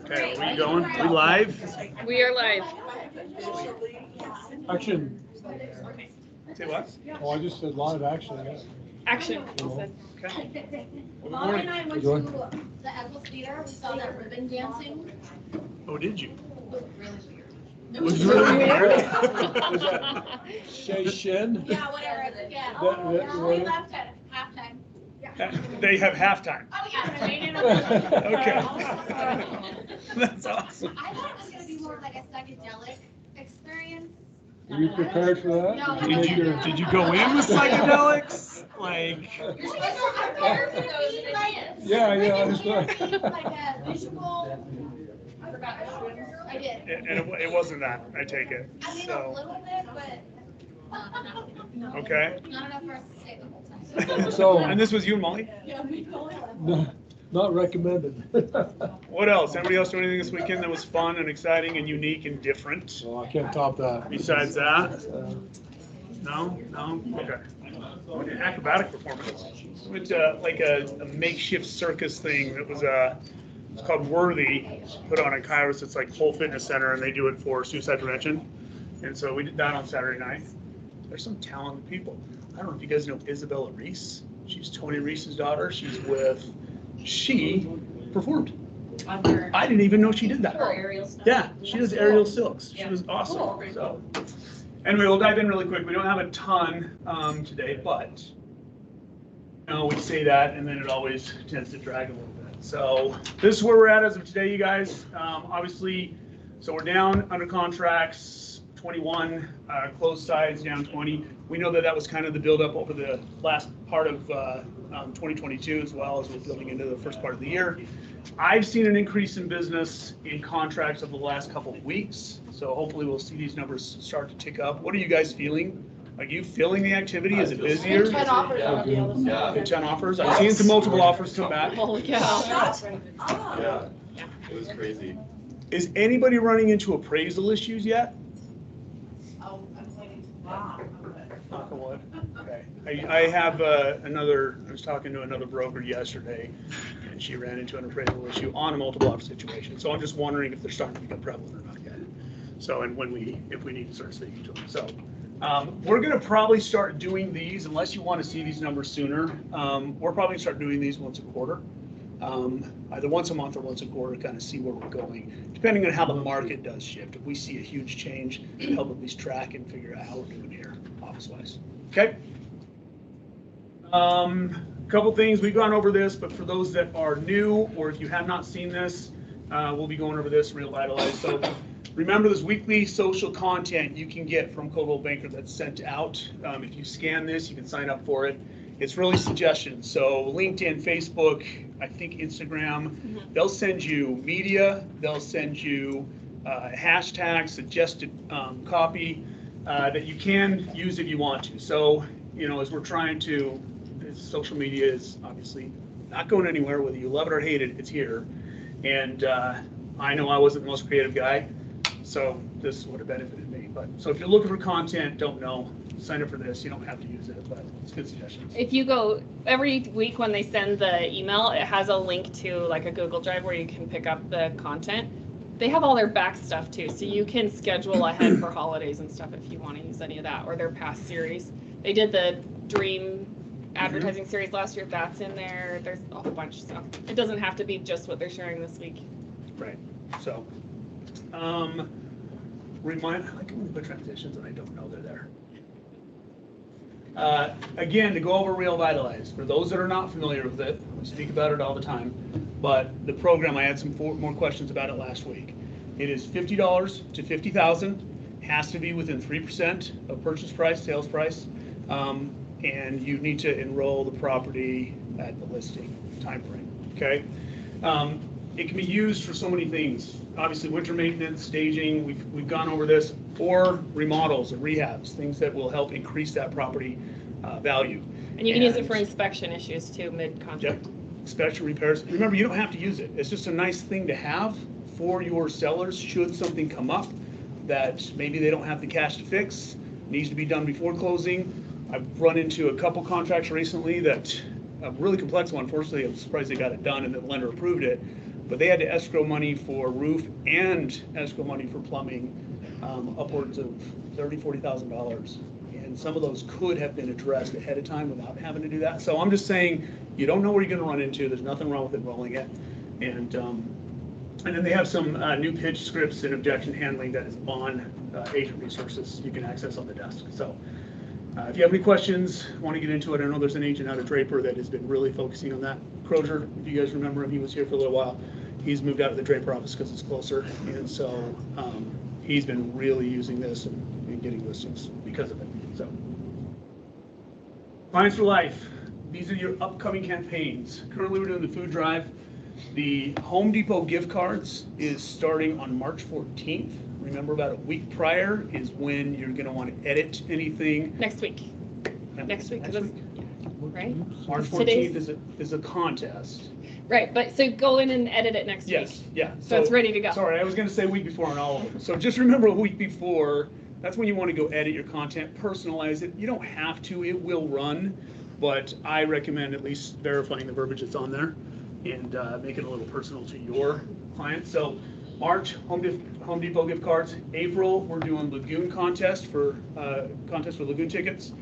Okay, are we going? Are we live? We are live. Action. Say what? Oh, I just said live action. Yeah. Action. Okay. Good Molly and I went to the Eccles Theater. We saw that ribbon dancing. Oh, did you? It was Was really weird. Was that Shay Shin? Yeah, whatever. Yeah. That- We left at halftime. They have halftime. Oh, yeah. Okay. That's awesome. I thought it was gonna be more like a psychedelic experience. Are you prepared for that? No. Did you make your- Did you go in with psychedelics? Like, You're prepared for those like. Yeah, I was Like a visual. I forgot. I did. and it wasn't that, I take it. I mean, a So, little bit, but. okay. Not enough for us to stay the whole time. So, And this was you and Molly? not recommended. What else? Anybody else do anything this weekend that was fun and exciting and unique and different? Well, I can't top that. Besides that? Uh, No? Okay. What an acrobatic performance. Went to like a makeshift circus thing that was it's called Worthy, put on at Kairos. It's like whole fitness center, and they do it for suicide prevention. And so we did that on Saturday night. There's some talented people. I don't know if you guys know Isabella Reese. She's Tony Reese's daughter. She performed. I didn't even know she did that. Yeah, she does aerial silks. She was awesome. So anyway, we'll dive in really quick. We don't have a ton today, but we say that, and then it always tends to drag a little bit. So this is where we're at as of today, you guys. Obviously, so we're down under contracts 21, closed sides down 20. We know that was kind of the buildup over the last part of 2022 as well as we're building into the first part of the year. I've seen an increase in business in contracts over the last couple of weeks. So hopefully we'll see these numbers start to tick up. What are you guys feeling? Are you feeling the activity? Is it busier? 10 offers on the other side. Good 10 offers. I've seen some multiple offers come back. Holy cow. Yeah, it was crazy. Is anybody running into appraisal issues yet? Oh, I'm waiting. Knock on wood. Okay. I have I was talking to another broker yesterday, and she ran into an appraisal issue on a multiple offer situation. So I'm just wondering if they're starting to become prevalent or not yet. So, and if we need to start speaking to them. So we're going to probably start doing these, unless you want to see these numbers sooner. We're probably going to start doing these once a quarter. Either once a month or once a quarter, kind of see where we're going, depending on how the market does shift. If we see a huge change, help at least track and figure out how we're doing here, office-wise. Okay. Couple things, we've gone over this, but for those that are new, or if you have not seen this, we'll be going over this Real Vitalize. So remember, this weekly social content you can get from Coldwell Banker that's sent out. If you scan this, you can sign up for it. It's really suggestions. So LinkedIn, Facebook, I think Instagram, they'll send you media, they'll send you hashtags, suggested copy that you can use if you want to. So, as we're trying to, social media is obviously not going anywhere, whether you love it or hate it, it's here. And I know I wasn't the most creative guy, so this would have benefited me. But so if you're looking for content, don't know, sign up for this. You don't have to use it, but it's good suggestions. If you go every week when they send the email, it has a link to like a Google Drive where you can pick up the content. They have all their back stuff too, so you can schedule ahead for holidays and stuff if you want to use any of that, or their past series. They did the Dream advertising series last year. That's in there. There's a whole bunch of stuff. It doesn't have to be just what they're sharing this week. Right. So, I like when we put transitions and I don't know they're there. Again, to go over Real Vitalize, for those that are not familiar with it, we speak about it all the time, but the program, I had some more questions about it last week. It is $50 to $50,000, has to be within 3% of purchase price, sales price, and you need to enroll the property at the listing time frame, okay? It can be used for so many things. Obviously, winter maintenance, staging, we've gone over this, or remodels or rehabs, things that will help increase that property value. And you can use it for inspection issues too, mid-contract. Yep, inspection repairs. Remember, you don't have to use it. It's just a nice thing to have for your sellers should something come up that maybe they don't have the cash to fix, needs to be done before closing. I've run into a couple contracts recently that, a really complex one, unfortunately, I'm surprised they got it done and the lender approved it. but they had to escrow money for roof and escrow money for plumbing, upwards of $30,000-$40,000. And some of those could have been addressed ahead of time without having to do that. So I'm just saying, you don't know where you're gonna run into. There's nothing wrong with enrolling it. And then they have some new pitch scripts and objection handling that is on agent resources you can access on the desk. So if you have any questions, want to get into it, I know there's an agent out of Draper that has been really focusing on that. Crozier, if you guys remember him, he was here for a little while. He's moved out of the Draper office because it's closer. And so he's been really using this and getting listings because of it. So Clients for Life. These are your upcoming campaigns. Currently we're doing the food drive. The Home Depot gift cards is starting on March 14th. Remember, about a week prior is when you're going to want to edit anything. Next week. Next week, Next week. right? March Today's- 14th is a contest. Right, but so go in and edit it next week. Yes, yeah. So it's ready to go. Sorry, I was going to say a week before on all of them. So just remember a week before, that's when you want to go edit your content, personalize it. You don't have to, it will run, but I recommend at least verifying the verbiage that's on there and make it a little personal to your client. So March, Home Depot gift cards. April, we're doing Lagoon contest for Lagoon tickets.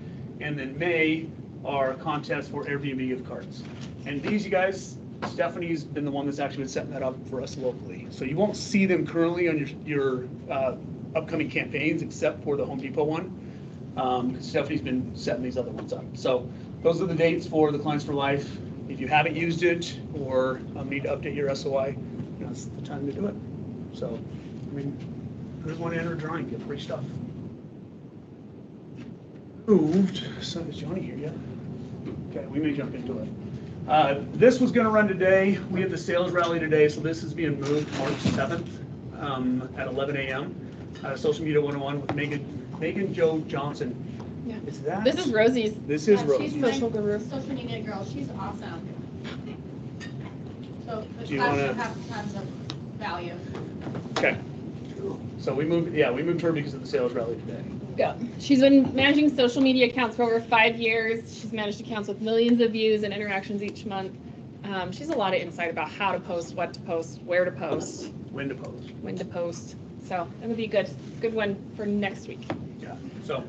And then May, our contest for Airbnb gift cards. And these, you guys, Stephanie's been the one that's actually been setting that up for us locally. So you won't see them currently on your upcoming campaigns except for the Home Depot one. Stephanie's been setting these other ones up. So those are the dates for the Clients for Life. If you haven't used it or need to update your SOI, that's the time to do it. So, I mean, who doesn't want to enter a drawing, get free stuff? Moved, so is Johnny here yet? Okay, we may jump into it. This was going to run today. We had the sales rally today, so this is being moved March 7th at 11 a.m. Social Media 101 with Megan Jo Johnson. Yeah. Is that? This is Rosie's. This is Yeah, Rose. she's my Social guru. social media girl, she's awesome. So the Do you class wanna- should have tons of value. Okay. So we moved her because of the sales rally today. Yeah. She's been managing social media accounts for over 5 years. She's managed accounts with millions of views and interactions each month. She has a lot of insight about how to post, what to post, where to post, When to post. when to post. So that would be a good one for next week. Yeah, so,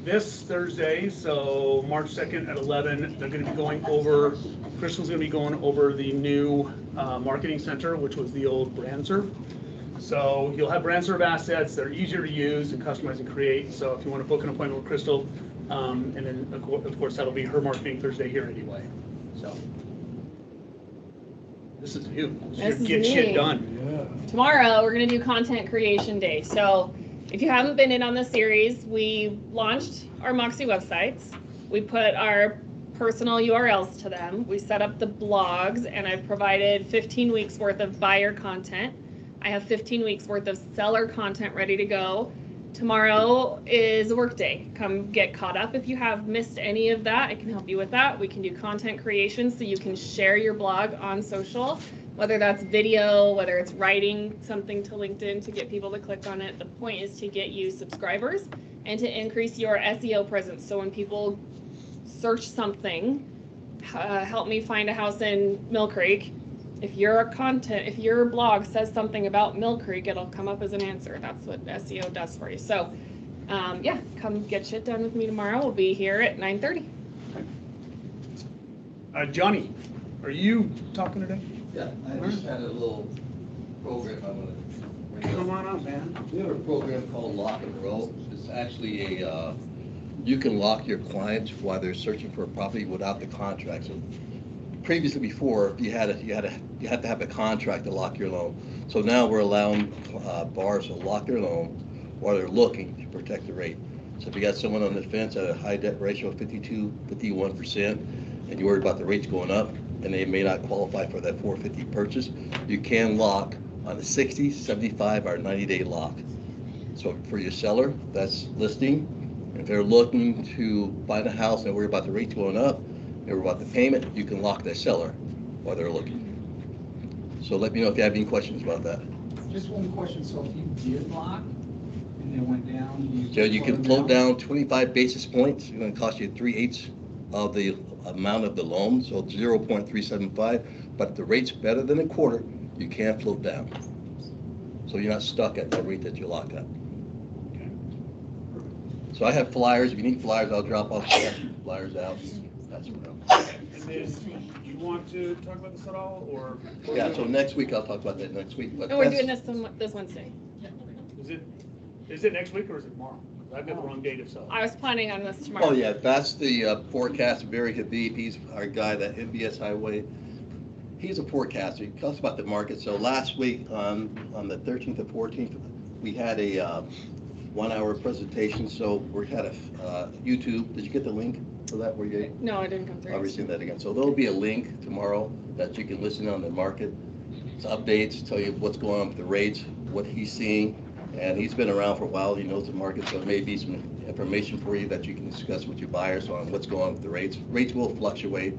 this Thursday, so March 2nd at 11, they're gonna be going over, Crystal's gonna be going over the new marketing center, which was the old BrandServe. So you'll have BrandServe assets that are easier to use and customize and create. So if you want to book an appointment with Crystal, and then of course that'll be her marketing Thursday here anyway. So this is you. This This is is your get me. shit done. Yeah. Tomorrow, we're going to do Content Creation Day. So if you haven't been in on the series, we launched our Moxie websites. We put our personal URLs to them. We set up the blogs, and I've provided 15 weeks worth of buyer content. I have 15 weeks worth of seller content ready to go. Tomorrow is a work day. Come get caught up if you have missed any of that. I can help you with that. We can do content creation so you can share your blog on social, whether that's video, whether it's writing something to LinkedIn to get people to click on it. The point is to get you subscribers and to increase your SEO presence. So when people search something, help me find a house in Mill Creek, if your blog says something about Mill Creek, it'll come up as an answer. That's what SEO does for you. So, yeah, come get shit done with me tomorrow. We'll be here at 9:30. Johnny, are you talking today? Yeah, I just had a little program I want to bring Come up. on up, man. We have a program called Lock and Roll. It's actually you can lock your clients while they're searching for a property without the contract. So previously, before, you had to have a contract to lock your loan. So now we're allowing buyers to lock their loan while they're looking to protect the rate. So if you got someone on the fence at a high debt ratio of 51%, and you're worried about the rates going up, and they may not qualify for that 450 purchase, you can lock on a 60, 75, or 90-day lock. So for your seller, that's listing. If they're looking to find a house and worry about the rates going up, and worry about the payment, you can lock that seller while they're looking. So let me know if you have any questions about that. Just one question, so if you did lock and it went down, So you can float down 25 basis points, it's gonna cost you 3/8 of the amount of the loan, so 0.375, but if the rate's better than a quarter, you can't float down. So you're not stuck at that rate that you lock up. So I have flyers. If you need flyers, I'll drop off flyers out. That's what And then, do you want to talk about this at all, or? Yeah, so next week, I'll talk about that next week. But And we're that's- doing this Wednesday. Is it next week or is it tomorrow? I've got the wrong date of so. I was planning on this tomorrow. Oh, yeah, that's the forecast, Barry Habib. He's our guy, that NBS Highway. He's a forecaster. He talks about the market. So last week, on the 13th and 14th, we had a 1-hour presentation. So we had a YouTube. Did you get the link for that? Were you? No, it didn't come I'll through. resend that again. So there'll be a link tomorrow that you can listen on the market. It's updates, tell you what's going on with the rates, what he's seeing. And he's been around for a while. He knows the market, so it may be some information for you that you can discuss with your buyers on what's going on with the rates. Rates will fluctuate.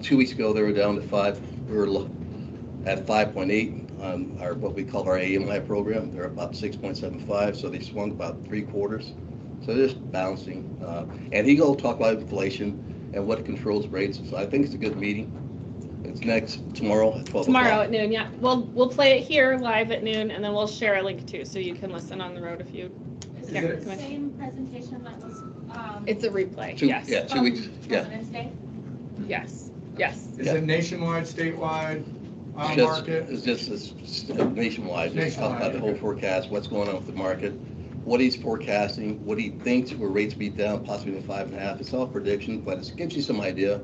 2 weeks ago, they were down to 5. We were at 5.8 on our what we call our AMI program. They're about 6.75, so they swung about 3/4. So they're just bouncing. And he will talk about inflation and what controls rates. So I think it's a good meeting. It's tomorrow at 12 Tomorrow o'clock. at noon, yeah. We'll play it here live at noon, and then we'll share a link too, so you can listen on the road if you. Is Yeah, it come the on. same presentation that was? It's a replay. 2 Yes. Yeah, 2 weeks. Yeah. President's Day? Yes. Yes. Is Yeah. it nationwide, statewide, It's market? just nationwide, just talk about the whole Nationwide, okay. forecast, what's going on with the market, what he's forecasting, what he thinks will rates be down, possibly to 5.5. It's all prediction, but it gives you some idea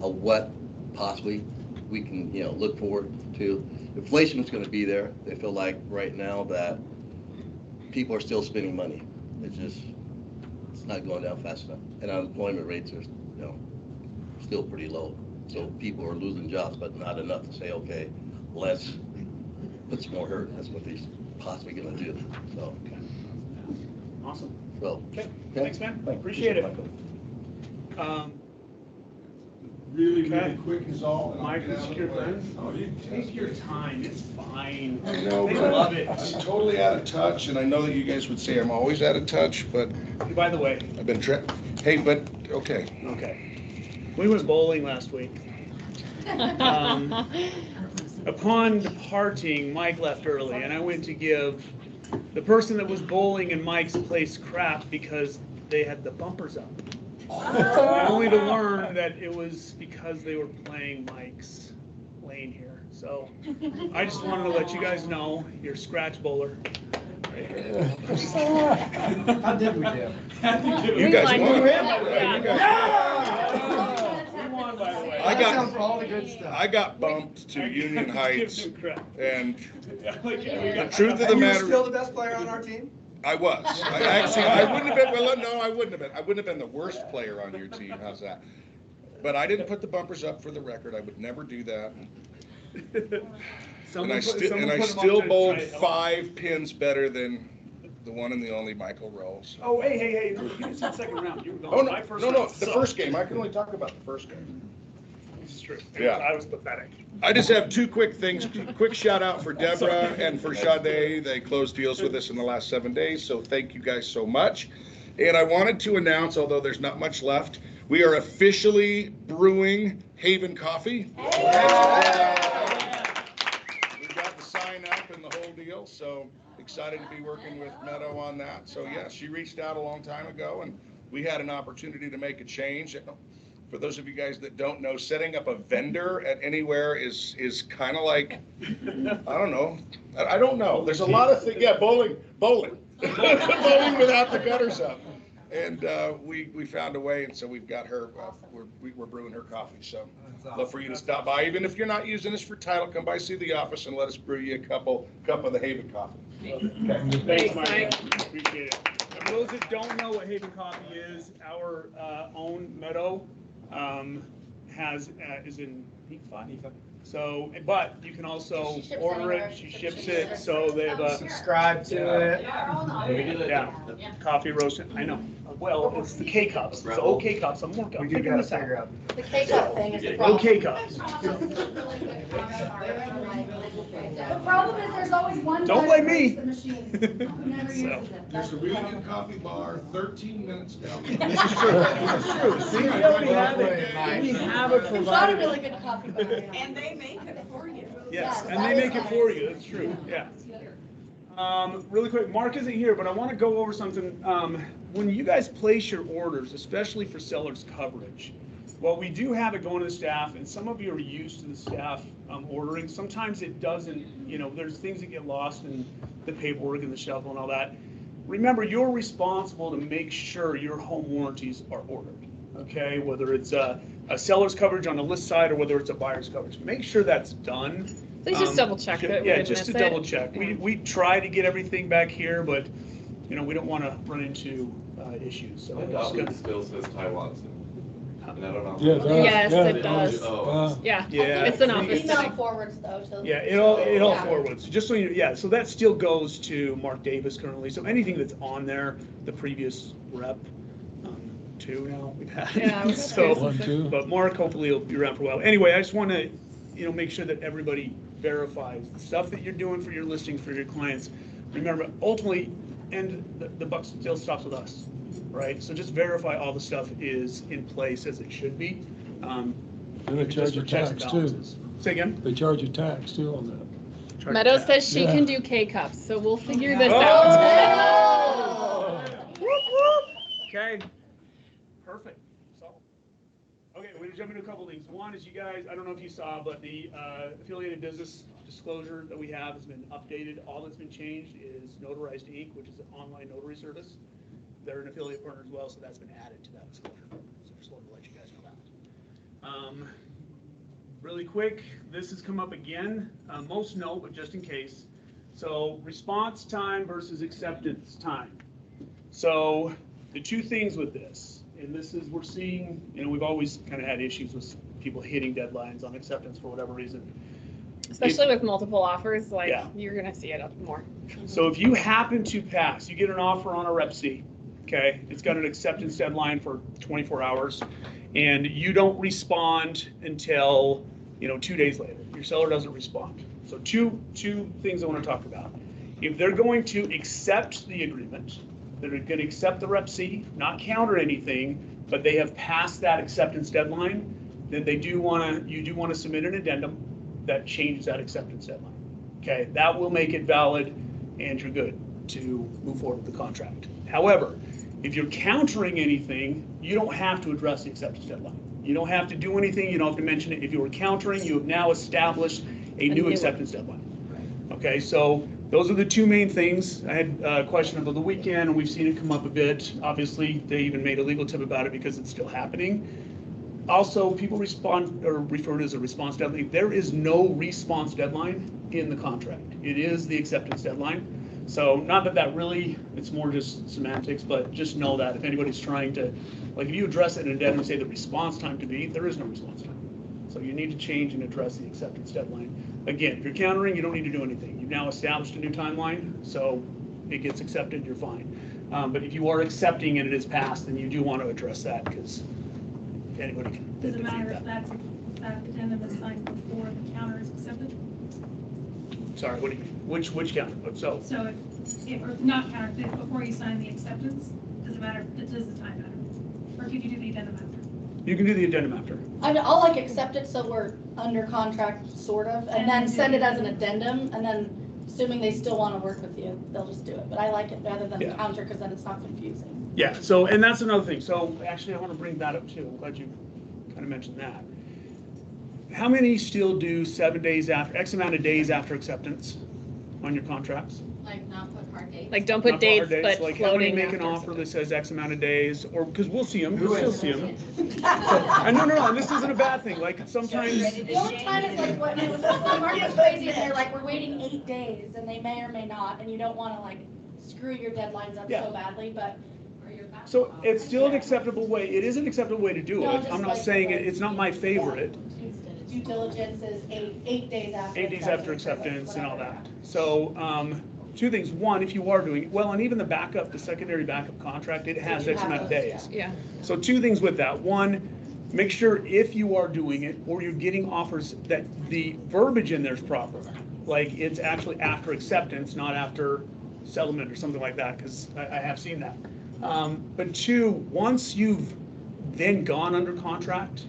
of what possibly we can, look forward to. Inflation is going to be there. They feel like right now that people are still spending money. It's not going down fast enough. And unemployment rates are, still pretty low. So people are losing jobs, but not enough to say, okay, let's put some more hurt. That's what they're possibly going to do. So, Awesome. well, Okay, thanks, man. Appreciate it. Really, really Okay. quick is all. and I'll Mike, get is out of your the way. friend? Oh, you Take your time, it's fine. I know, They but love it. I'm totally out of touch, and I know that you guys would say I'm always out of touch, but By the way, I've been hey, but, okay. we went bowling last week. Upon departing, Mike left early, and I went to give the person that was bowling in Mike's place crap because they had the bumpers up. Only to learn that it was because they were playing Mike's lane here. So I just wanted to let you guys know, you're scratch bowler. How did we do? You guys won. won. Yeah. You guys We won, by the way. I got- Sounds all the good stuff. I got bumped to Union Give Heights, them crap. and Yeah, like, we the got- truth of the And you were matter. still the best player on our team? I was. I wouldn't have been, well, no, I wouldn't have been. I wouldn't have been the worst player on your team. How's that? But I didn't put the bumpers up for the record. I would never do that. Someone And I put- still, someone and I put 'em up still to bowled try it. 5 pins better than the one and the only Michael Rose. Oh, hey, you just said second round. You were Oh, gone. no, My first no, round the sucked. first game. I can only talk about the first game. This is true. Yeah. I was pathetic. I just have 2 quick things. Quick shout out for Deborah and for Sade. They closed deals with us in the last 7 days, so thank you guys so much. And I wanted to announce, although there's not much left, we are officially brewing Haven Coffee. We've got the sign up and the whole deal, so excited to be working with Meadow on that. So yeah, she reached out a long time ago, and we had an opportunity to make a change. For those of you guys that don't know, setting up a vendor at anywhere is kind of like, I don't know. I don't know. There's a lot of things. Yeah, bowling. Bowling without the gutters up. And we found a way, and so we've got her. We're brewing her coffee. So love for you to stop by, even if you're not using this for title. Come by, see the office, and let us brew you a cup of the Haven coffee. Okay. Thanks, Mike. Mike. Appreciate it. And for those that don't know what Haven Coffee is, our own Meadow is in Nephi. So, but you can also She ships order anywhere. it. She ships it. So they have a Subscribe to it. yeah, coffee roasted. I know. Well, it's the K cups. It's the OK cups. I'm working. We I'm do figuring gotta this out. figure out. The K-cup thing is the problem. OK cups. Really good. problem is there's always one. Don't guy blame that me. breaks the machine. Who never So. uses it. There's a really good coffee bar 13 minutes down. This is true, this is true. See, we already have it, we have it It's not a provided. really good coffee bar. And they make it for you. Yes, Yes, and that they is make it nice. for you, that's true, yeah. Really quick, Mark isn't here, but I want to go over something. When you guys place your orders, especially for seller's coverage, well, we do have it going to the staff, and some of you are used to the staff ordering. Sometimes it doesn't, there's things that get lost in the paperwork and the shuffle and all that. Remember, you're responsible to make sure your home warranties are ordered, okay? Whether it's a seller's coverage on the list side or whether it's a buyer's coverage. Make sure that's done. Please just double check that we Yeah, didn't just to miss it. double check. We try to get everything back here, but, we don't want to run into issues, so. My we're just document gonna- still says Taiwan, and I don't know. Yeah, it does. Yes, Yeah, it does. Oh. Yeah, Yeah. it's an I think office it's- setting. Email forwards though to. Yeah, it all Yeah. forwards, just so so that still goes to Mark Davis currently, so anything that's on there, the previous rep, two now we've had. Yeah, we've had So, two. 1, 2. but Mark hopefully will be around for a while. Anyway, I just want to, make sure that everybody verifies the stuff that you're doing for your listings, for your clients. Remember, ultimately, and the buck still stops with us, right? So just verify all the stuff is in place as it should be. And they just charge for you checks and tax too. balances. Say again? They charge you tax too on that. Charge Meadows tax. says she Yeah. can do K-cups, so we'll figure this Oh! out. Whoop, whoop. Okay, perfect. So, okay, we're gonna jump into a couple things. One is you guys, I don't know if you saw, but the affiliated business disclosure that we have has been updated. All that's been changed is Notarized Inc., which is an online notary service. They're an affiliate partner as well, so that's been added to that disclosure. So just wanted to let you guys know that. Really quick, this has come up again. Most know, but just in case. So response time versus acceptance time. So the two things with this, and this is, we're seeing, we've always kind of had issues with people hitting deadlines on acceptance for whatever reason. Especially with multiple offers, like Yeah. you're gonna see it up more. So if you happen to pass, you get an offer on a Rep C, okay? It's got an acceptance deadline for 24 hours, and you don't respond until, 2 days later. Your seller doesn't respond. So two things I want to talk about. If they're going to accept the agreement, they're going to accept the Rep C, not counter anything, but they have passed that acceptance deadline, then you do want to submit an addendum that changes that acceptance deadline. Okay, that will make it valid and you're good to move forward with the contract. However, if you're countering anything, you don't have to address the acceptance deadline. You don't have to do anything, you don't have to mention it. If you were countering, you have now established a new acceptance deadline. Okay, so those are the two main things. I had a question over the weekend, and we've seen it come up a bit. Obviously, they even made a legal tip about it because it's still happening. Also, people respond or refer to it as a response deadline. There is no response deadline in the contract. It is the acceptance deadline. So not that really, it's more just semantics, but just know that if anybody's trying to, like if you address it in an addendum and say the response time to be, there is no response time. So you need to change and address the acceptance deadline. Again, if you're countering, you don't need to do anything. You've now established a new timeline, so it gets accepted, you're fine. But if you are accepting and it is passed, then you do want to address that because anybody can. Does it matter defeat if that addendum is signed before the counter is accepted? Sorry, what do you mean? Which counter? So, So if or not counter, if before you sign the acceptance, does it matter, does the time matter? Or could you do the addendum after? you can do the addendum after. I'll accept it so we're under contract, sort of, and then send it as an addendum, and then assuming they still want to work with you, they'll just do it. But I like it rather than Yeah. counter, because then it's not confusing. Yeah, so, and that's another thing. So actually, I want to bring that up too. I'm glad you kind of mentioned that. How many still do 7 days after, X amount of days after acceptance on your contracts? Like not put hard dates. Like, don't put Not for hard dates, but Like how many floating make an after offer that says X amount of days, or, because we'll see them, Who we'll still is? see them. And no, and this isn't a bad thing. Like sometimes, The only time is like when the market's crazy and they're like, we're waiting 8 days, and they may or may not, and you don't want to like screw your deadlines up Yeah. so badly, but. so it's still an acceptable way. It is an acceptable way to do No, it. just I'm not like saying the- it's not my favorite. Due diligence is eight days after. 8 days after acceptance and all that. So, two things. One, if you are doing, well, and even the backup, the secondary backup contract, it has You X have amount of those, days. Yeah. So two things with that. One, make sure if you are doing it or you're getting offers that the verbiage in there is proper. like it's actually after acceptance, not after settlement or something like that, because I have seen that. But two, once you've then gone under contract,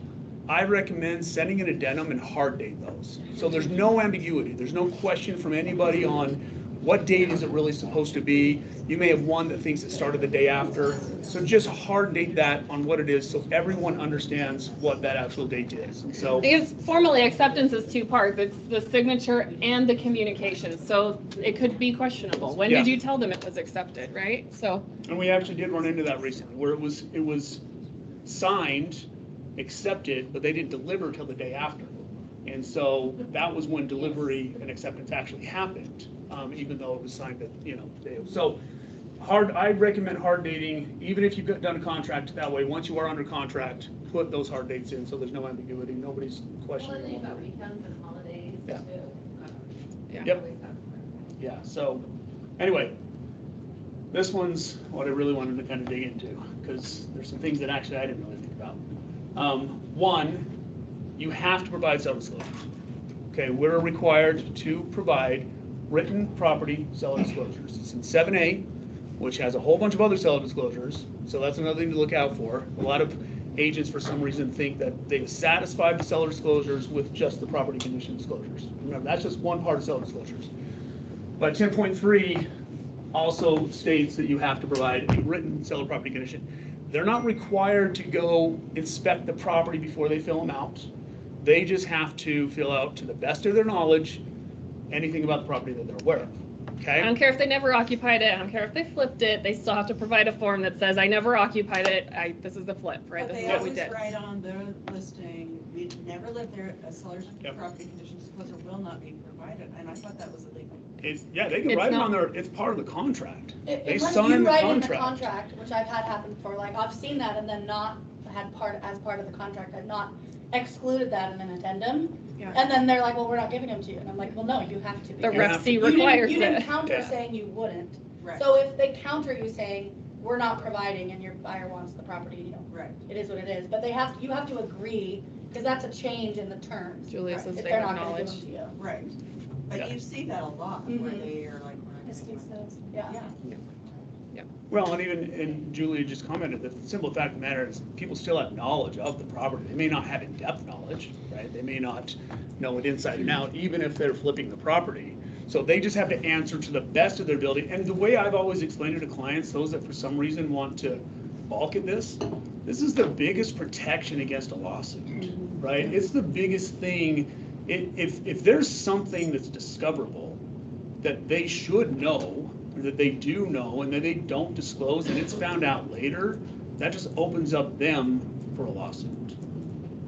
I recommend sending an addendum and hard date those. So there's no ambiguity. There's no question from anybody on what date is it really supposed to be. You may have one that thinks it started the day after. So just hard date that on what it is so everyone understands what that actual date is. And so Because formally acceptance is two parts. It's the signature and the communication. So it could be questionable. When did Yeah. you tell them it was accepted, right? So, and we actually did run into that recently where it was signed, accepted, but they didn't deliver till the day after. And so that was when delivery and acceptance actually happened, even though it was signed at, day. So I'd recommend hard dating, even if you've done a contract that way. Once you are under contract, put those hard dates in so there's no ambiguity. Nobody's questioning. About weekends and holidays Yeah. too. Yeah. Yep. Yeah, so anyway, this one's what I really wanted to kind of dig into, because there's some things that actually I didn't really think about. One, you have to provide self-disclosures. Okay, we're required to provide written property seller disclosures. It's in 7A, which has a whole bunch of other seller disclosures, so that's another thing to look out for. A lot of agents, for some reason, think that they've satisfied the seller disclosures with just the property condition disclosures. Remember, that's just one part of seller disclosures. But 10.3 also states that you have to provide a written seller property condition. They're not required to go inspect the property before they fill them out. They just have to fill out, to the best of their knowledge, anything about the property that they're aware of. Okay? I don't care if they never occupied it. I don't care if they flipped it. They still have to provide a form that says, I never occupied it. This is the flip, right? But This they is what we always did. write on their listing, we never lived there, a seller's Yep. property condition disclosure will not be provided, and I thought that was illegal. Yeah, they can It's write it not- on there. It's part of the contract. They Unless sign you the write in the contract. contract, which I've had happen before, like, I've seen that and then not had as part of the contract, I've not excluded that in an addendum. Yeah. And then they're like, well, we're not giving them to you. And I'm like, well, no, you have to. The because Rep C you didn't- requires You didn't it. counter Yeah. saying you wouldn't. Right. So if they counter you saying, we're not providing and your buyer wants the property, Right. it is what it is. But you have to agree, because that's a change in the terms. Julia Right, says if they they're not gonna acknowledge. give them to you. Right, Yeah. but you see that a lot, where Mhm. they are like, we're not This giving case them. does, yeah. Well, and Julia just commented that the simple fact of the matter is people still have knowledge of the property. They may not have in-depth knowledge, right? They may not know it inside and out, even if they're flipping the property. So they just have to answer to the best of their ability. And the way I've always explained it to clients, those that for some reason want to balk at this is the biggest protection against a lawsuit, right? It's the biggest thing. If there's something that's discoverable that they should know, or that they do know, and that they don't disclose, and it's found out later, that just opens up them for a lawsuit.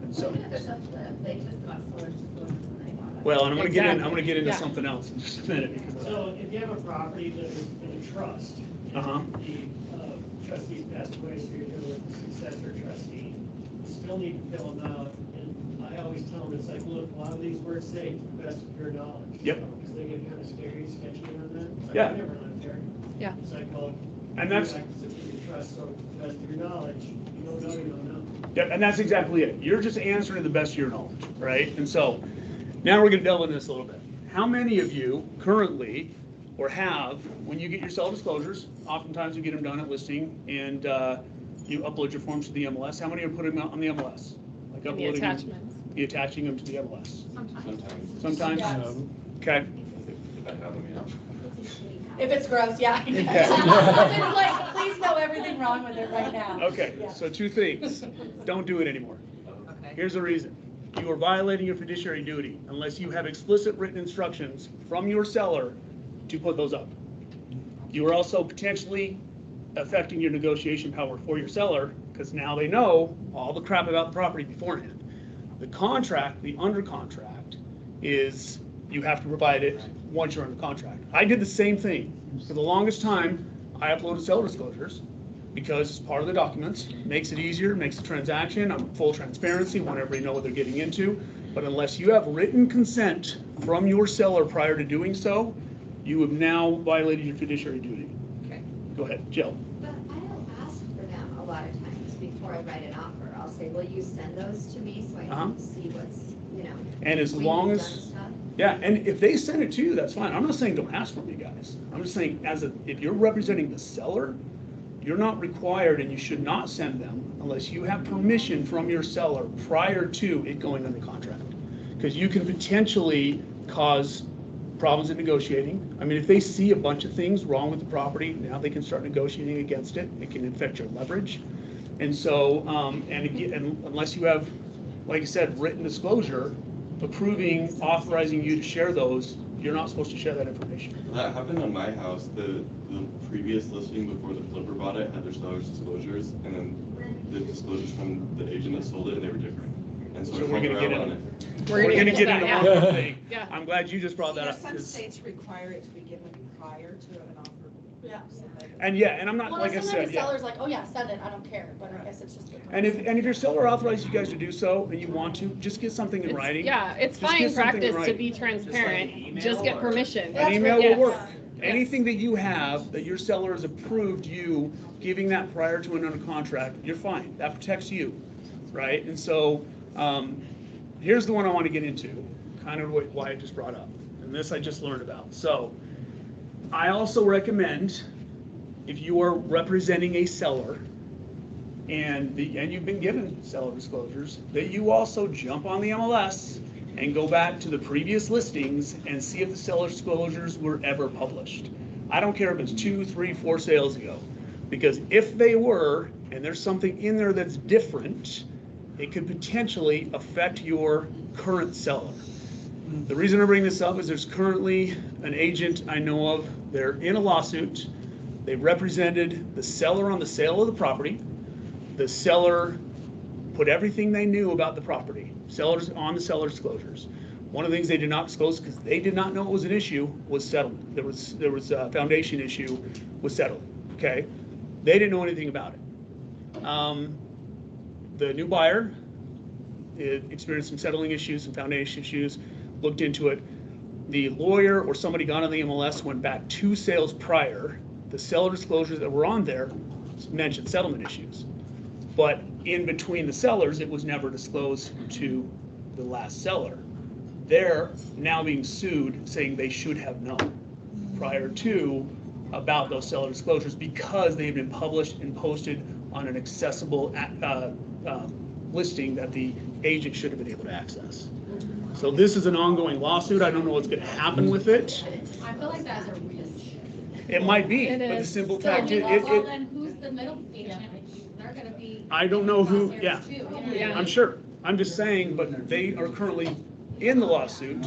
And so, There's a flip, they just got solar disclosures when they bought it. well, and I'm gonna get into Yeah. something else in just a minute because of that. So if you have a property that is in a trust, Uh-huh. the trustees passed away, so you're dealing with the successor trustee, you still need to fill them out, and I always tell them, it's like, look, a lot of these words say to the best of your knowledge. Yep. Because they get kind of scary, sketchy on that. It's like, Yeah. I never lived there. Yeah. It's like, well, And that's- you act as if you're the trust, so to the best of your knowledge, you don't know, you don't know. Yep, and that's exactly it. You're just answering to the best of your knowledge, right? And so now we're gonna delve into this a little bit. How many of you currently or have, when you get your self-disclosures, oftentimes you get them done at listing and you upload your forms to the MLS. How many are putting them on the MLS? Like The uploading them, attachments. attaching them to the MLS? Sometimes. Sometimes? Yeah. Okay. If I have them, yeah. If it's gross, yeah. Okay. It's like, please know everything wrong with it right now. Okay, Yeah. so two things. Don't do it anymore. Here's the reason. You are violating your fiduciary duty unless you have explicit written instructions from your seller to put those up. You are also potentially affecting your negotiation power for your seller because now they know all the crap about the property beforehand. The contract, the under contract, is you have to provide it once you're under contract. I did the same thing. For the longest time, I uploaded seller disclosures because it's part of the documents, makes it easier, makes the transaction, I'm full transparency, want everybody to know what they're getting into. But unless you have written consent from your seller prior to doing so, you have now violated your fiduciary duty. Okay. Go ahead, Jill. But I don't ask for them a lot of times before I write an offer. I'll say, will you send those to me so I Uh-huh. can see what's, And as when long you've as, done stuff? Yeah, and if they send it to you, that's fine. I'm not saying don't ask from you guys. I'm just saying if you're representing the seller, you're not required and you should not send them unless you have permission from your seller prior to it going under contract. Because you can potentially cause problems in negotiating. I mean, if they see a bunch of things wrong with the property, now they can start negotiating against it. It can affect your leverage. And so, and again, unless you have, like I said, written disclosure, approving, authorizing you to share those, you're not supposed to share that information. That happened on my house. The previous listing before the flipper bought it had their seller's disclosures, and then the disclosures from the agent that sold it, and they were different. And so So we're gonna get into, We're gonna get into one that, more yeah. thing. Yeah. I'm glad you just brought that up. Some 'Cause- states require it to be given prior to an offer. Yeah. And yeah, and I'm not, Well, like I sometimes said, the yeah. seller's like, oh yeah, send it, I don't care, but I guess it's just. And if your seller authorizes you guys to do so, and you want to, just get something in writing. Yeah, it's Just fine get something in practice to writing. be transparent, just get permission. An That's email right, will yes. work. Anything that you have, that your seller has approved you giving that prior to an under contract, you're fine. That protects you, right? And so, here's the one I want to get into, kind of why I just brought up. And this I just learned about. So, I also recommend, if you are representing a seller, and you've been given seller disclosures, that you also jump on the MLS and go back to the previous listings and see if the seller disclosures were ever published. I don't care if it's 2, 3, 4 sales ago, because if they were, and there's something in there that's different, it could potentially affect your current seller. The reason I bring this up is there's currently an agent I know of, they're in a lawsuit. They represented the seller on the sale of the property. The seller put everything they knew about the property, sellers on the seller disclosures. One of the things they did not disclose, because they did not know it was an issue, was settlement. There was a foundation issue with settlement, okay? They didn't know anything about it. The new buyer experienced some settling issues, some foundation issues, looked into it. The lawyer or somebody got on the MLS, went back 2 sales prior. The seller disclosures that were on there mentioned settlement issues. But in between the sellers, it was never disclosed to the last seller. They're now being sued, saying they should have known prior to about those seller disclosures because they've been published and posted on an accessible listing that the agent should have been able to access. So this is an ongoing lawsuit. I don't know what's going to happen with it. I feel like that's a reach. It might be, It but the is. simple So, fact is, well, then who's the middle agent? They're gonna be. I don't know who, yeah. crosshairs too, you know? Yeah. I'm sure. I'm just saying, but they are currently in the lawsuit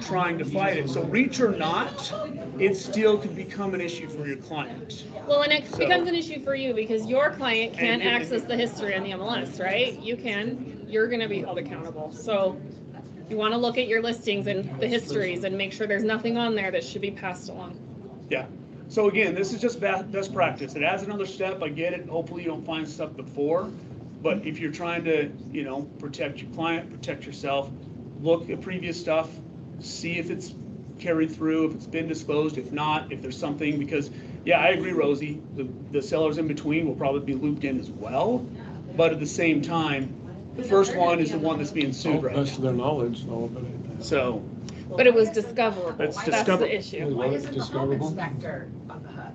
trying to fight it. So reach or not, it still could become an issue for your client. Well, and it So- becomes an issue for you because your client can't And- access the history on the MLS, right? You can, you're gonna be held accountable. So you wanna look at your listings and the histories and make sure there's nothing on there that should be passed along. Yeah. So again, this is just best practice. It adds another step. I get it. Hopefully you don't find stuff before. But if you're trying to, protect your client, protect yourself, look at previous stuff, see if it's carried through, if it's been disclosed, if not, if there's something, because, yeah, I agree, Rosie, the sellers in between will probably be looped in as well. But at the same time, the first one is the one that's being All sued right best of now. their knowledge, all of it. So, But it was discoverable. It's That's discoverable. the issue. Why isn't the home inspector on the hook?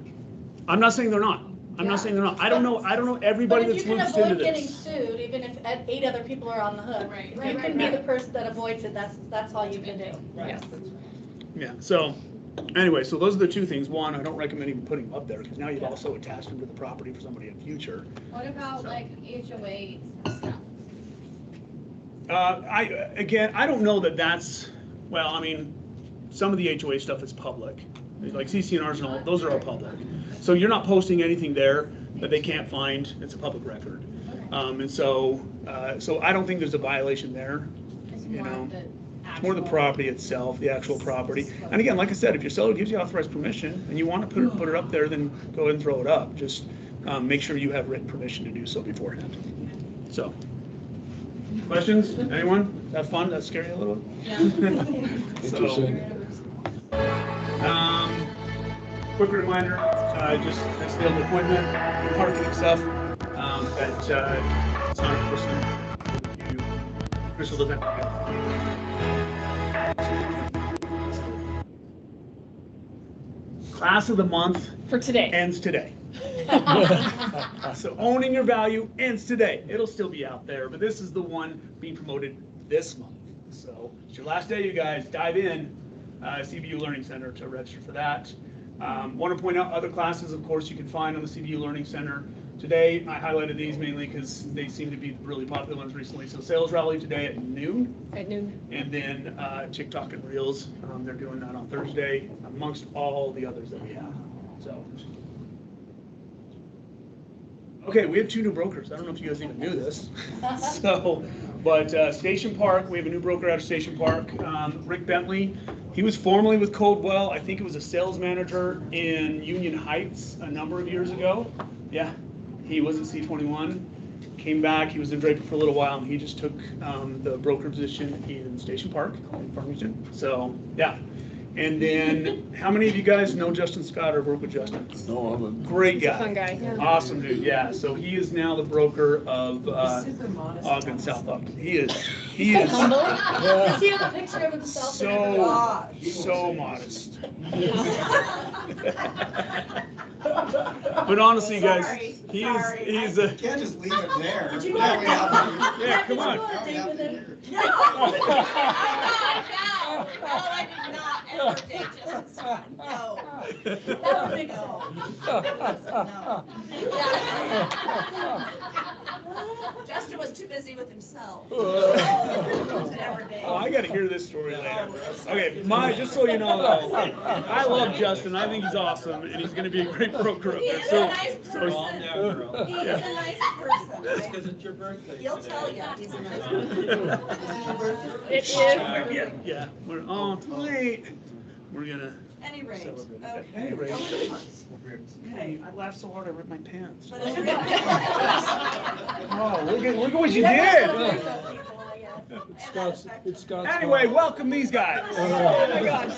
I'm not saying they're not. I'm not saying they're not. I don't know everybody But if that's you can looped into avoid getting this. sued, even if 8 other people are on the hook, Right, you right, can right, be the person that avoids it, that's all you can do. Yes. Yeah, so, anyway, so those are the 2 things. One, I don't recommend even putting them up there, because now you've also attached them to the property for somebody in the future. What about like HOA stuff? I don't know that that's, well, I mean, some of the HOA stuff is public. Like CC&Rs and all, those are all public. So you're not posting anything there that they can't find. It's a public record. And so I don't think there's a violation there. It's You more know, of the It's more the actual- property itself, the actual property. And again, like I said, if your seller gives you authorized permission and you want to put it up there, then go ahead and throw it up. Just make sure you have written permission to do so beforehand. So, questions? Anyone? That fun? That scare you a little bit? Interesting. Quick reminder, just next day on the appointment, parking stuff, that it's not a person, Crystal doesn't have to class of the month For today. ends today. So owning your value ends today. It'll still be out there, but this is the one being promoted this month. So it's your last day, you guys. Dive in, CVU Learning Center to register for that. Want to point out other classes, of course, you can find on the CVU Learning Center. Today, I highlighted these mainly because they seem to be really popular ones recently. So Sales Rally today at noon. At noon. And then TikTok and Reels, they're doing that on Thursday, amongst all the others that we have. So, okay, we have 2 new brokers. I don't know if you guys even knew this. So, but Station Park, we have a new broker out of Station Park, Rick Bentley. He was formerly with Coldwell. I think it was a sales manager in Union Heights a number of years ago. Yeah, he was at C21. Came back, he was in Draper for a little while, and he just took the broker position in Station Park in Farmington. So, yeah. And then, how many of you guys know Justin Scott or work with Justin? No, I'm a. Great guy. Fun guy. Yeah. Awesome dude, yeah. So he is now the broker of Super modest. Ogden, South Ogden. He is Humble. Does he have a picture of himself? so modest. But honestly, guys, he's a. You can't just leave it there. Did you That want way to out there. Yeah, come on. That way out there. I did not ever date Justin Scott. No. That would make Justin was too busy with himself. Oh, I got to hear this story later. Okay, just so you know, though, I love Justin. I think he's awesome, and he's going to be a great broker up there. He's a nice person. Calm down, girl. He's a nice person. Just because it's your birthday. He'll tell you he's a nice person. It is. Yeah. We're on late. We're gonna. Any rate, Celebrate. okay. Any rate. Okay. I laughed so hard I ripped my pants. But it's- Oh, look at what you did. It's Scott's. Anyway, welcome these guys. Oh my gosh.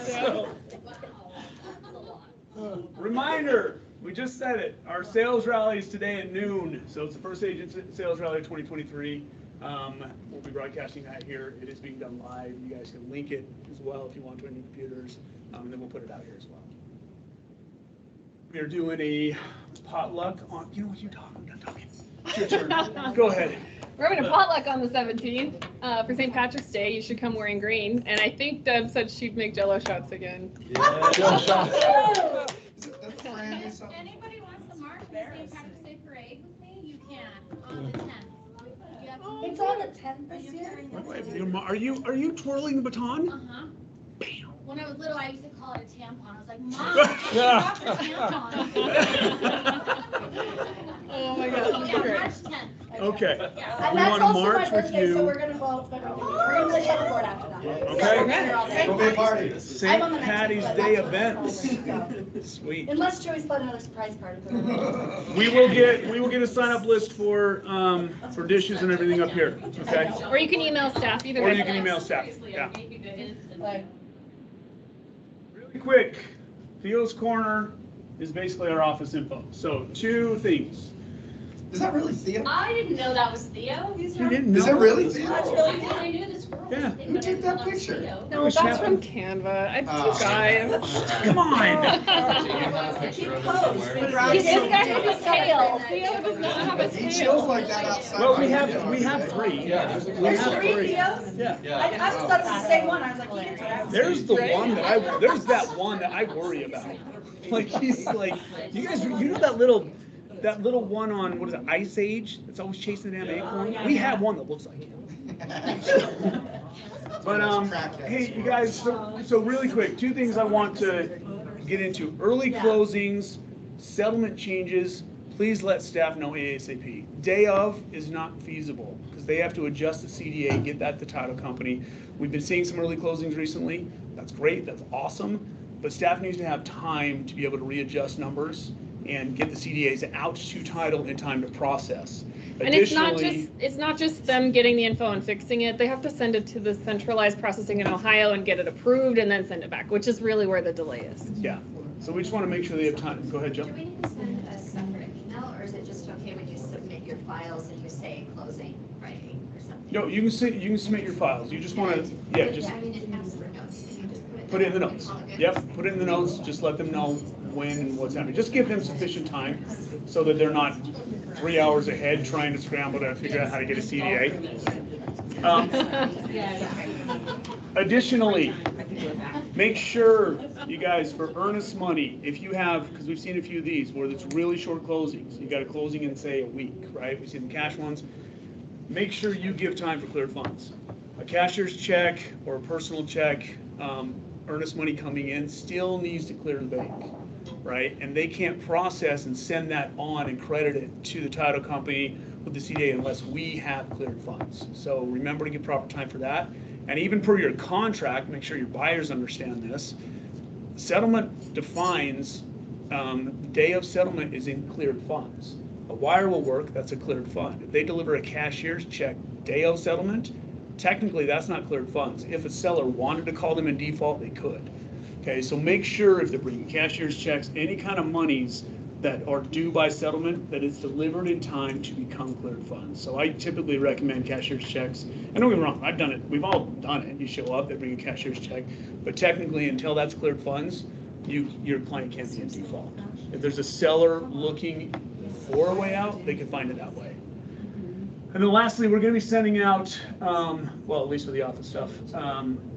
So, reminder, we just said it. Our sales rally is today at noon. So it's the first agent sales rally of 2023. We'll be broadcasting that here. It is being done live. You guys can link it as well if you want to on your computers. And then we'll put it out here as well. We are doing a potluck on, you know what, you talk, I'm done talking. It's your turn. Go ahead. We're having a potluck on the 17th for St. Patrick's Day. You should come wearing green. And I think Deb said she'd make Jello shots again. That's If anybody wants to march in the St. Patrick's Day parade with me, you can on the 10th. It's on the 10th this year? Are you twirling the baton? Uh-huh. When I was little, I used to call it a tampon. I was like, Mom, drop the tampon. Oh my gosh. Yeah, March 10th. Okay. Yeah. And We that's wanna also my march with birthday, so you. we're gonna go, we're gonna the airport after that. Okay. Birthday party. I'm St. on the 19th, Patty's but Day that's events. Sweet. Unless Joey's planning another surprise party. We will get a sign-up list for dishes and everything up here, okay? Or you can email staff either Or way. you can email staff, yeah. Like, Really quick, Theo's Corner is basically our office info. So 2 things. Is that really Theo? I didn't know that was Theo. You didn't know? Is it really That's Theo? really good. I knew this girl. Yeah. Who took that picture? No, that's from Canva. Oh. Guys. Come on. This guy has a tail. Theo does not have a He tail. chills like that outside. Well, we have 3. We have There's 3. three Theos? Yeah. I just thought it was the same one. I was like, he didn't. There's that one that I worry about. Like he's like, you guys, you know that little one on, what is it, Ice Age? That's always chasing the damn acorn? We have one that looks like him. But hey, you guys, so really quick, 2 things I want to get into. Early closings, settlement changes, please let staff know ASAP. Day of is not feasible because they have to adjust the CDA, get that to title company. We've been seeing some early closings recently. That's great, that's awesome. But staff needs to have time to be able to readjust numbers and get the CDAs out to title in time to process. And it's not just them getting the info and fixing it. They have to send it to the centralized processing in Ohio and get it approved and then send it back, which is really where the delay is. Yeah. So we just want to make sure they have time. Go ahead, Jill. Do we need to send a separate email, or is it just okay when you submit your files and you say closing writing or something? No, you can submit your files. You just want to, yeah, just I mean, it has for notes. You can just put it in the notes. Yep, put it in the notes. Just let them know when and what's happening. Just give them sufficient time so that they're not 3 hours ahead trying to scramble to figure out how to get a CDA. Additionally, make sure, you guys, for earnest money, if you have, because we've seen a few of these where it's really short closings, you got a closing in, say, a week, right? We've seen the cash ones. Make sure you give time for cleared funds. A cashier's check or a personal check, earnest money coming in still needs to clear the bank, right? And they can't process and send that on and credit it to the title company with the CDA unless we have cleared funds. So remember to give proper time for that. And even per your contract, make sure your buyers understand this. Settlement defines day of settlement is in cleared funds. A wire will work, that's a cleared fund. If they deliver a cashier's check day of settlement, technically that's not cleared funds. If a seller wanted to call them in default, they could. Okay, so make sure if they're bringing cashier's checks, any kind of monies that are due by settlement, that it's delivered in time to become cleared funds. So I typically recommend cashier's checks. And don't get me wrong, I've done it. We've all done it. You show up, they bring a cashier's check. But technically, until that's cleared funds, your client can't be in default. If there's a seller looking for a way out, they can find it that way. And then lastly, we're going to be sending out, well, at least for the office stuff,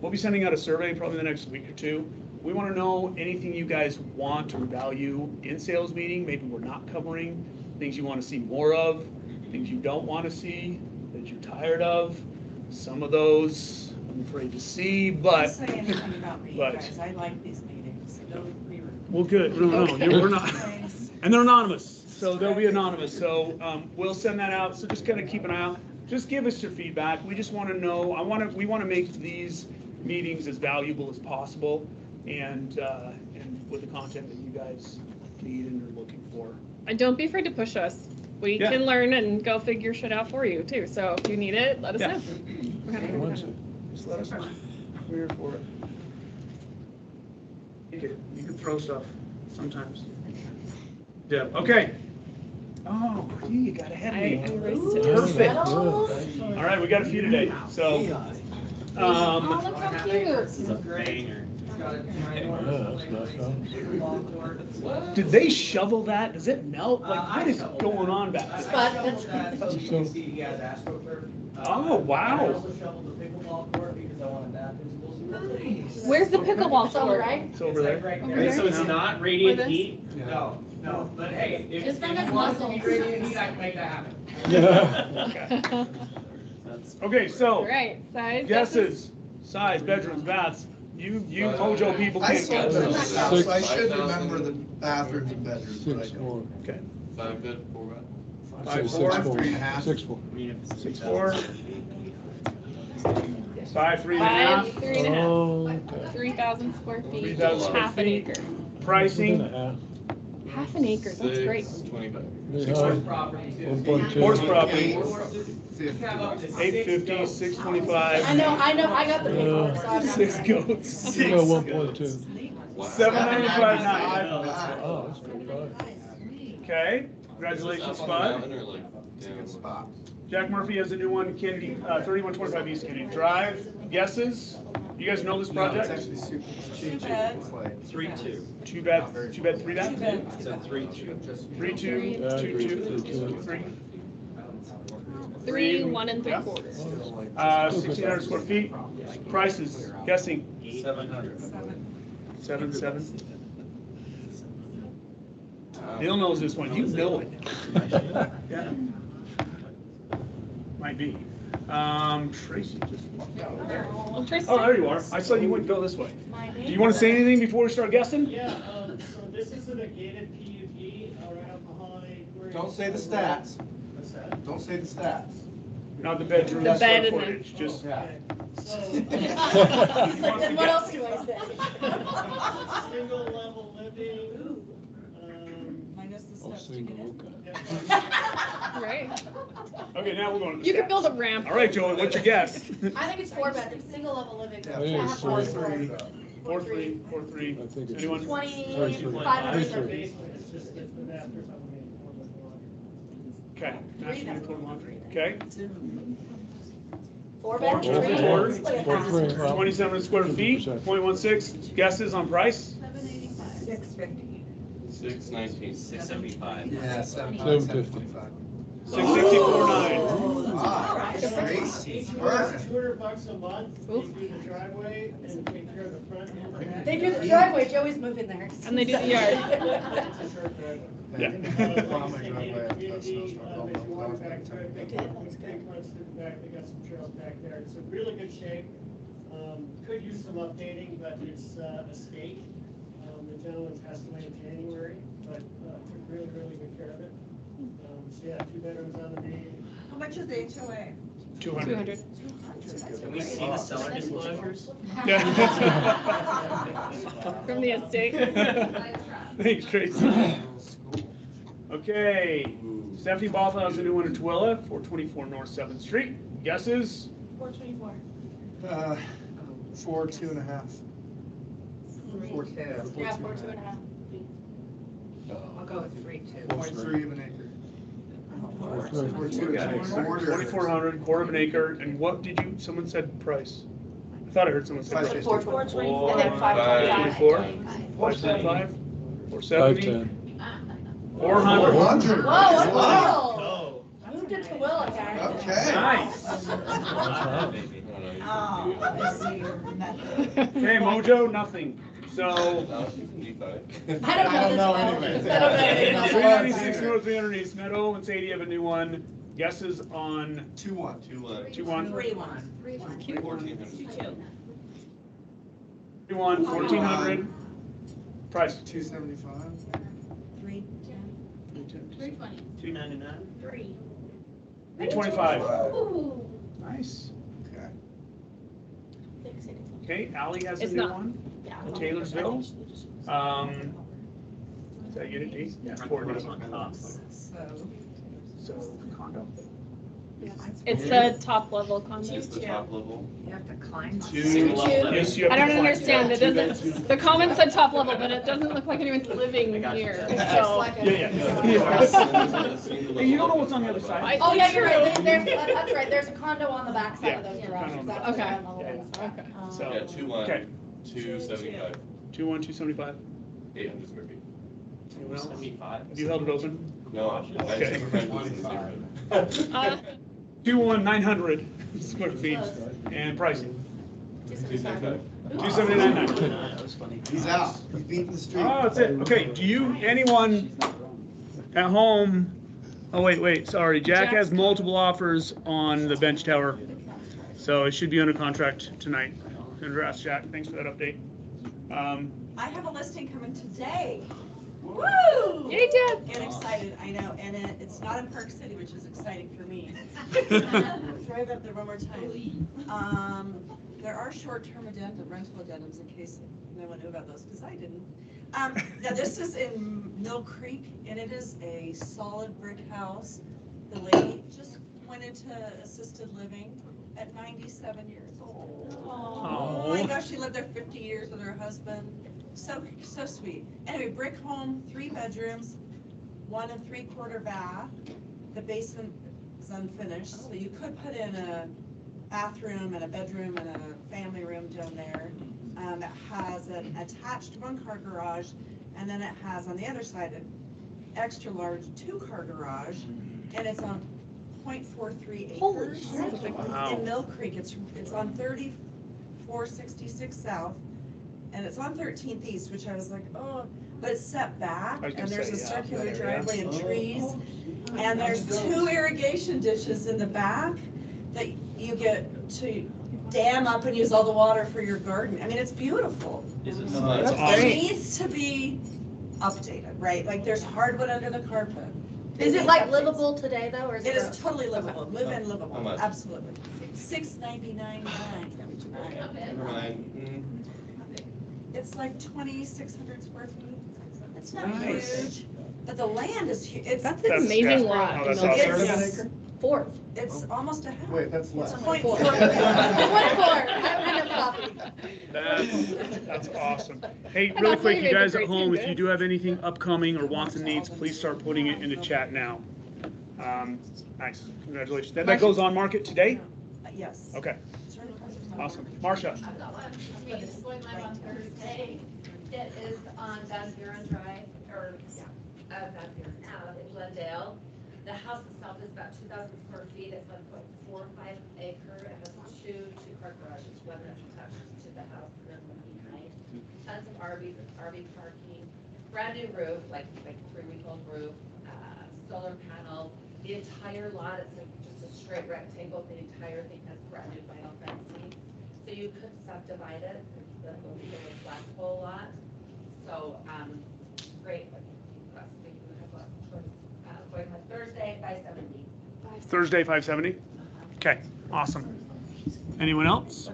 we'll be sending out a survey probably the next week or two. We want to know anything you guys want or value in sales meeting, maybe we're not covering, things you want to see more of, things you don't want to see, that you're tired of. Some of those I'm afraid to see, but. Don't say anything about me, but guys. I like these meetings. Don't be rude. well, good. No, we're not. And they're anonymous, so they'll be anonymous. So we'll send that out. So just kind of keep an eye out. Just give us your feedback. We just want to know. We want to make these meetings as valuable as possible, and with the content that you guys need and are looking for. And don't be afraid to push us. We Yeah. can learn and go figure shit out for you too. So if you need it, let us Yeah. know. We're happy to Once help. Just let us know. We're here for it. You can throw stuff sometimes. Yeah. Okay. Oh, you got ahead of me. I erased it. Perfect. Medals. All right, we got a few today. So, Oh, look how cute. did they shovel that? Does it melt? Like, what is going on back there? But that's Oh, wow. also shoveled the pickleball court because I wanted that visible. Where's the pickleball it's over, court? right? It's over there. Right Over there. there? So it's not radiant Or this? heat? No, no, but hey, if Just if bring us you want to be muscles. radiant heat, I can make that happen. Yeah. Okay, so Right, size. guesses, size, bedrooms, baths. You Mojo people I can't sold guess. this house, so I should remember the bathrooms and bedrooms, but I 6'4". don't. Okay. 5 bed, 4 bath. 5'4", 6'4", 6'4", 5'3" and a 5, half. 3.5. Oh, okay. 3,000 square feet, 3,000 square half an feet. acre. Pricing, Half an acre, that's great. 25. Horse property too. 1.2. horse property, 850. 850, 625. I know, I got the paperwork, so I'm not. 6 goats. You got 1.2. 795 night. Oh, that's good price. Okay, congratulations, Spud. Or like down. Spot. Jack Murphy has a new one, Kennedy, 3125 East Kennedy Drive. Guesses? You guys know this No, it's project? actually super cheap. bad. It's like 3-2. 2 bed, 3 bed? It's a 3-2. 3, 2, 2, 2, 3. 3, 1 and Yeah. 3/4. 1,600 square feet. Prices, guessing, 700. 7. Bill knows this one, you know it. Yeah. Might be. Tracy just walked out of there. Well, Tracy. Oh, there you are. I saw you wouldn't go this way. Do you want to say anything before we start guessing? Yeah, so this is a gated PUD right up behind. where Don't it's- say the stats. What's that? Don't say the stats. Not the bedroom, The square bed and the- footage, just. Yeah. So, Then what else do I say? single level living, Minus the Oh, steps to single, get in. okay. Right. Okay, now we're going to the You could stats. build a ramp. All right, Joey, what's your guess? I think it's 4 bedrooms, single level living. Yeah, I think Half it's floor, 4.3. 4-3, 4-3. I think it's Anyone? 2,500 square feet. basement, it's just, it's the bathrooms, I'm gonna make one with one. Okay. National Code laundry. Okay. Four bedrooms, Four three floors, rooms, look at 43, that. well, 27 square feet, 50%. 0.16. Guesses on price? 650. 619. 675. Yeah, 750. 664.9. Ah, Tracy, perfect. $200 a month, they do the driveway and take care of the front and the back. They do the driveway, Joey's moving there. And they do the yard. It's a short driveway. Yeah. If you water back to it, big runs through the back, they got some trails back there, it's in really good shape. Could use some updating, but it's a state. The gentleman passed away in January, but took really, really good care of it. So yeah, 2 bedrooms on the main. How much is the HOA? 200. 200 Can we see the seller disclosures? from the estate. Thanks, Tracy. Okay, Stephanie Baltha has a new one in Tooele, 424 North 7th Street. Guesses? 424. 4, 2.5. 4.2. Yeah, 4, 2.5. I'll go with 3.2. 4.3 of an acre. 2,400, quarter of an acre, and what did you, someone said price? I thought I heard someone say price. 424, and then 525. 525, 470, 510. 400. 400. Whoa, what Wow. deal? Moved it to Willa, guys. Okay. Nice. Oh, I see your method. Okay, Mojo, nothing. So, I don't know this one. I don't know anything else. 396 North 300 East Meadow, and Sadie have a new one. Guesses on 2-1. 2-1. 3-1. 3-1, 1,400. Price? 275. 310. 320. 299. 3. 325. Ooh. Nice. Okay. Big city. Okay, Ally has a It's new not- one. Yeah. Taylorsville. Is that unit D? Yeah, 4 D. So, condo. It's the top level condo. It's the top level. You have to climb. Yes, you have I to don't climb. understand, it doesn't, the comment said top level, but it doesn't look like anyone's living here, so. Yeah. Hey, you don't know what's on the other side? Oh, yeah, you're right. That's right. There's a condo on the back side of those Yeah. garages. That's Okay. what I'm a little- Okay. So, Yeah, 2-1. okay. 275. 2-1, 275. 800 square feet. Anyone else? 75. Have you held it open? No, I Okay. never tried this in the neighborhood. 2-1, 900 square feet and pricing. 275. 279.9. That was funny. He's out. He's beating the street. Oh, that's it. Okay, do you, anyone at home, oh, wait, sorry. Jack has multiple offers on the bench tower. So it should be under contract tonight. Congrats, Jack. Thanks for that update. I have a listing coming today. Woo! Yay, Deb. Get excited, I know, and it's not in Park City, which is exciting for me. Drive up there one more time. There are short-term rental addendums in case no one knew about those, because I didn't. Now this is in Mill Creek, and it is a solid brick house. The lady just went into assisted living at 97 years old. Oh my gosh, she lived there 50 years with her husband. So sweet. Anyway, brick home, 3 bedrooms, 1 3/4 bath. The basement is unfinished, so you could put in a bathroom and a bedroom and a family room down there. It has an attached 1-car garage, and then it has on the other side an extra large 2-car garage, and it's on 0.43 acres. Holy shit. Wow. In Mill Creek. It's on 3466 South. And it's on 13th East, which I was like, oh, but it's set back, I was gonna and there's say, a yeah, circular that area. driveway and trees. And there's 2 irrigation ditches in the back that you get to dam up and use all the water for your garden. I mean, it's beautiful. Is it? That's It awesome. needs to be updated, right? Like, there's hardwood under the carpet. Is it like livable today though, or is It it? is totally livable, move-in How livable, much? absolutely. $699.9. Never mind. It's like 2,600 square feet. It's not Nice. huge, but the land is huge. It's, That's an amazing yeah. lot. Oh, in that's Mill awesome. Creek. it's, Fourth. it's almost a half. Wait, that's It's less. 0.4. 24. I don't have coffee. That's awesome. Hey, And really that's why quick, you you made the guys at great home, team, if you guys. do have anything upcoming or wants and needs, please start putting it into chat now. Nice, congratulations. That goes on market today? Yes. Okay, Certain requests are- awesome. Marcia? I've got one. It's going live on Thursday. It is on Van Buren Drive, or, Van Buren Ave in Glendale. The house itself is about 2,000 square feet. It's 1.45 acre. It has two-car garages, one that's attached to the house and then one behind. Tons of RV parking. Brand new roof, like 3-week-old roof, solar panels. The entire lot, it's just a straight rectangle. The entire thing has brand new vinyl fencing. So you could subdivide it. It will be a flexible lot. So, great. Going on Thursday, 570. Thursday, 570? Okay, awesome. Anyone else?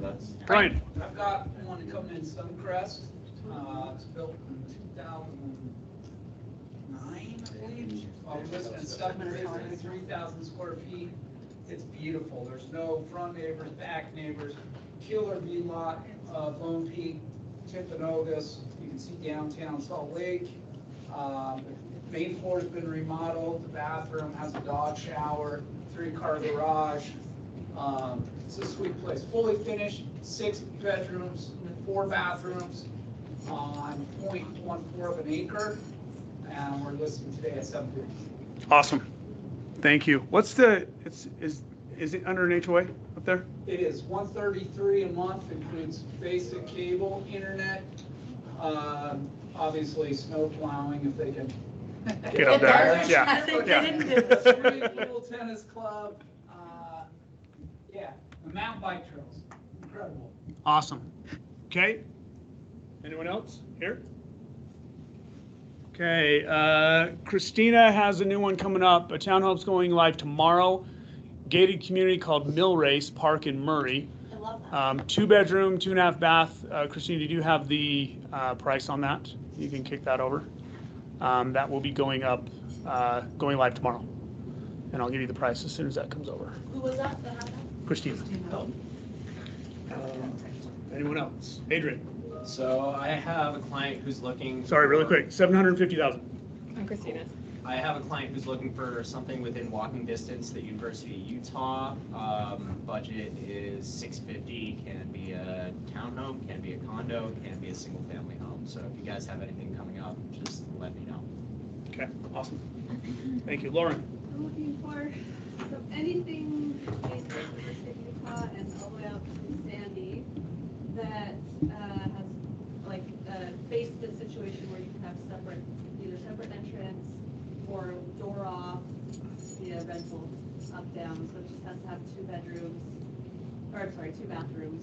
Brian? I've got one coming in Suncrest. It's built in 2009, I believe. Just in 3,000 square feet. It's beautiful. There's no front neighbors, back neighbors. Killer view lot, Lone Peak, Timpanogos. You can see downtown Salt Lake. Main floor's been remodeled. The bathroom has a dog shower, 3-car garage. It's a sweet place. Fully finished, 6 bedrooms, 4 bathrooms on 0.14 of an acre. And we're listing today at 750. Awesome. Thank you. What's the, is it under an HOA up there? It is $133 a month, includes basic cable, internet, obviously snow plowing if they can. Get up there, yeah. I think yeah. they didn't do it. Swimming pool, tennis club, yeah, the mountain bike trails, incredible. Awesome. Okay. Anyone else here? Okay, Christina has a new one coming up. A townhome's going live tomorrow. Gated community called Mill Race Park in Murray. I love that. 2-bedroom, 2.5 bath. Christina, did you have the price on that? You can kick that over. That will be going up, going live tomorrow. And I'll give you the price as soon as that comes over. Who was that that had that? Christina. Anyone else? Adrian. So I have a client who's looking. Sorry, really quick. 750,000. I'm Christina. I have a client who's looking for something within walking distance to the University of Utah. Budget is $650. Can be a townhome, can be a condo, can be a single family home. So if you guys have anything coming up, just let me know. Okay, awesome. Thank you. Lauren. I'm looking for anything based in the University of Utah and all the way out to Sandy that has like a basement situation where you can have separate, either separate entrance or door off via rental up down. So it just has to have 2 bedrooms, or I'm sorry, 2 bathrooms,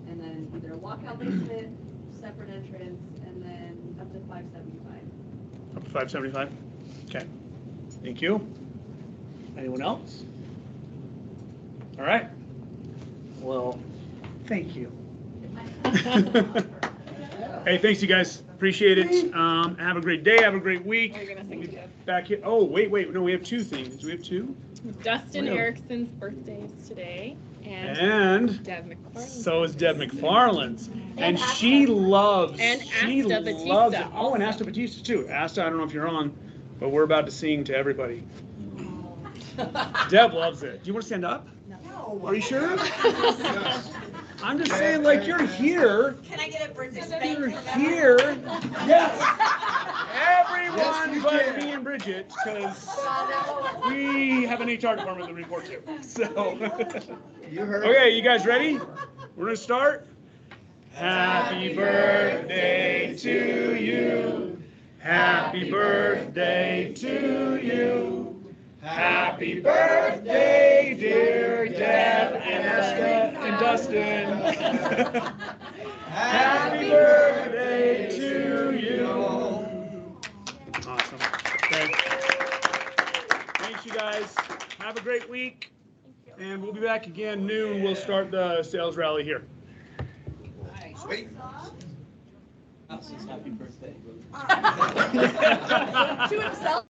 and then either a walkout basement, separate entrance, and then up to 575. Up to 575? Okay. Thank you. Anyone else? All right. Well, thank you. Hey, thanks you guys. Appreciate it. Have a great day. Have a great week. Are you gonna sing Deb? Back here. Oh, wait. No, we have 2 things. Do we have 2? Dustin Really? Erickson's birthday is today, And Deb McFarland. so is Deb McFarland's. And she loves, And she Asta loves Batista it. Oh, and Asta Batista too. Asta, I don't know if you're on, but we're about to sing to everybody. Deb loves it. Do you want to stand up? No. Are you sure? I'm just saying, like, you're here. Can I get a birthday You're spank? here. Yes. Everyone but me and Bridget, because we have an HR department to report to. So, You heard. okay, you guys ready? We're gonna start. Happy birthday to you. Happy birthday to you. Happy birthday, dear Deb and Asta and Dustin. Happy birthday to you. Awesome. Okay. Thanks, you guys. Have a great week. And we'll be back again noon. We'll start the sales rally here. Sweet. Happy birthday. To himself.